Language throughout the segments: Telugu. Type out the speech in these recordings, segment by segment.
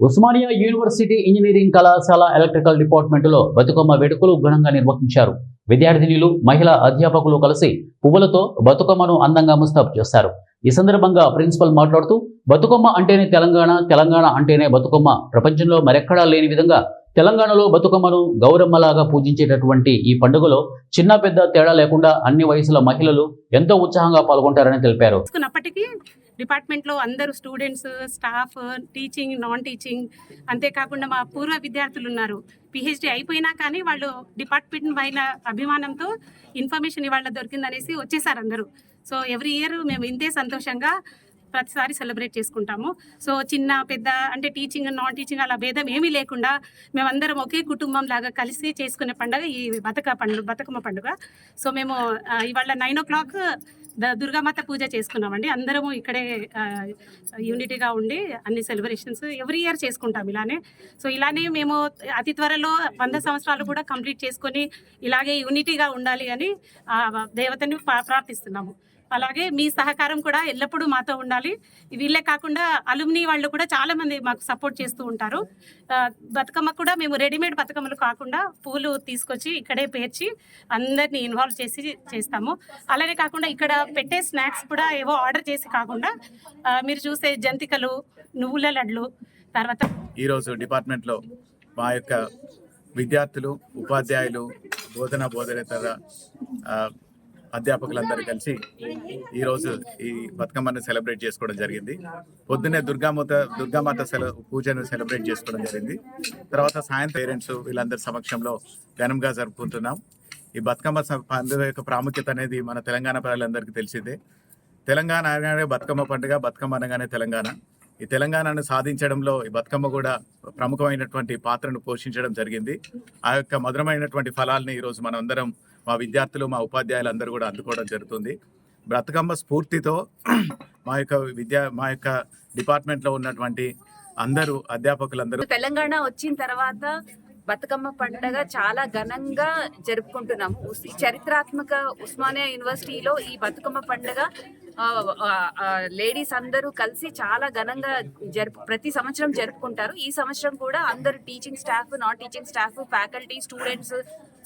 ఉస్మానియా యూనివర్సిటీ ఇంజనీరింగ్ కళాశాల ఎలక్ట్రికల్ డిపార్ట్మెంటులో బతుకమ్మ వేడుకలు ఘనంగా నిర్వహించారు. విద్యార్థినులు, మహిళా అధ్యాపకులు కలిసి పువ్వులతో బతుకమ్మను అందంగా ముస్తాబు చేశారు. ఈ సందర్భంగా ప్రిన్సిపల్ మాట్లాడుతూ, బతుకమ్మ అంటేనే తెలంగాణ, తెలంగాణ అంటేనే బతుకమ్మ. ప్రపంచంలో మరెక్కడా లేని విధంగా తెలంగాణలో బతుకమ్మను గౌరమ్మలాగా పూజించేటటువంటి ఈ పండుగలో చిన్న పెద్ద తేడా లేకుండా అన్ని వయసుల మహిళలు ఎంతో ఉత్సాహంగా పాల్గొంటారని తెలిపారు. డిపార్ట్మెంట్లో అందరూ students, staff, teaching, non teaching, అంతేకాకుండా మా పూర్వ విద్యార్థులు ఉన్నారు. పిహెచ్డి అయిపోయినా కానీ వాళ్ళు డిపార్ట్మెంట్ పైన అభిమానంతో ఇన్ఫర్మేషన్ ఇవాళ దొరికిందనేసి వచ్చేసారు అందరూ. సో ఎవ్రీ ఇయర్ మేము ఇంతే సంతోషంగా ప్రతిసారి సెలబ్రేట్ చేసుకుంటాము. సో చిన్న పెద్ద అంటే టీచింగ్, నాన్ టీచింగ్ అలా భేదం ఏమీ లేకుండా మేమందరం ఒకే కుటుంబం లాగా కలిసి చేసుకునే పండుగ ఈ బతుకమ్మ పండుగ. సో మేము ఇవాళ 9 o'clock దుర్గామాత పూజ చేసుకున్నామండి. అందరము ఇక్కడే యూనిటీగా ఉండి అన్ని సెలబ్రేషన్స్ ఎవ్రీ ఇయర్ చేసుకుంటాం ఇలానే. సో ఇలానే మేము అతి త్వరలో 100 సంవత్సరాలు కూడా కంప్లీట్ చేసుకొని ఇలాగే యూనిటీగా ఉండాలి అని దేవతని ప్రార్థిస్తున్నాము. అలాగే మీ సహకారం కూడా ఎల్లప్పుడూ మాతో ఉండాలి. వీళ్ళే కాకుండా అలుమినీ వాళ్ళు కూడా చాలా మంది మాకు సపోర్ట్ చేస్తూ ఉంటారు. బతుకమ్మ కూడా మేము రెడీమేడ్ బతుకమ్మలు కాకుండా పూలు తీసుకొచ్చి ఇక్కడే పేర్చి అందరినీ ఇన్వాల్వ్ చేసి చేస్తాము. అలానే కాకుండా ఇక్కడ పెట్టే స్నాక్స్ కూడా ఏవో ఆర్డర్ చేసి కాకుండా మీరు చూసే జంతికలు, నువ్వుల లడ్లు, తర్వాత ఈరోజు డిపార్ట్మెంట్లో మా యొక్క విద్యార్థులు, ఉపాధ్యాయులు, బోధనేతర అధ్యాపకులందరూ కలిసి ఈరోజు ఈ బతుకమ్మను సెలబ్రేట్ చేసుకోవడం జరిగింది. పొద్దున్నే దుర్గామాత పూజను సెలబ్రేట్ చేసుకోవడం జరిగింది. తర్వాత సాయంత్రం పేరెంట్స్ వీళ్ళందరి సమక్షంలో ఘనంగా జరుపుకుంటున్నాం. ఈ బతుకమ్మ పండుగ యొక్క ప్రాముఖ్యత అనేది మన తెలంగాణ ప్రజలందరికీ తెలిసిందే. తెలంగాణ అనగానే బతుకమ్మ పండుగ, బతుకమ్మ అనగానే తెలంగాణ. ఈ తెలంగాణను సాధించడంలో ఈ బతుకమ్మ కూడా ప్రముఖమైనటువంటి పాత్రను పోషించడం జరిగింది. ఆ యొక్క మధురమైనటువంటి ఫలాల్ని ఈరోజు మనం అందరం, మా విద్యార్థులు, మా ఉపాధ్యాయులు అందరూ కూడా అందుకోవడం జరుగుతుంది. బతుకమ్మ స్ఫూర్తితో మా యొక్క డిపార్ట్మెంట్లో ఉన్నటువంటి అందరూ అధ్యాపకులందరూ తెలంగాణ వచ్చిన తర్వాత బతుకమ్మ పండుగ చాలా ఘనంగా జరుపుకుంటున్నాము. చరిత్రాత్మక ఉస్మానియా యూనివర్సిటీలో ఈ బతుకమ్మ పండుగ లేడీస్ అందరూ కలిసి చాలా ఘనంగా ప్రతి సంవత్సరం జరుపుకుంటారు. ఈ సంవత్సరం కూడా అందరూ teaching staff, non teaching staff, faculty, students,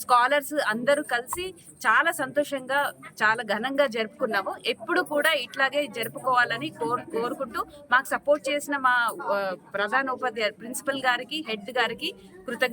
scholars అందరూ కలిసి చాలా సంతోషంగా చాలా ఘనంగా జరుపుకున్నాము. ఎప్పుడు కూడా ఇట్లాగే జరుపుకోవాలని కోరుకుంటూ మాకు సపోర్ట్ చేసిన మా ప్రధాన ఉపాధ్యాయులు, ప్రిన్సిపల్ గారికి, హెడ్ గారికి కృతజ్ఞతలు.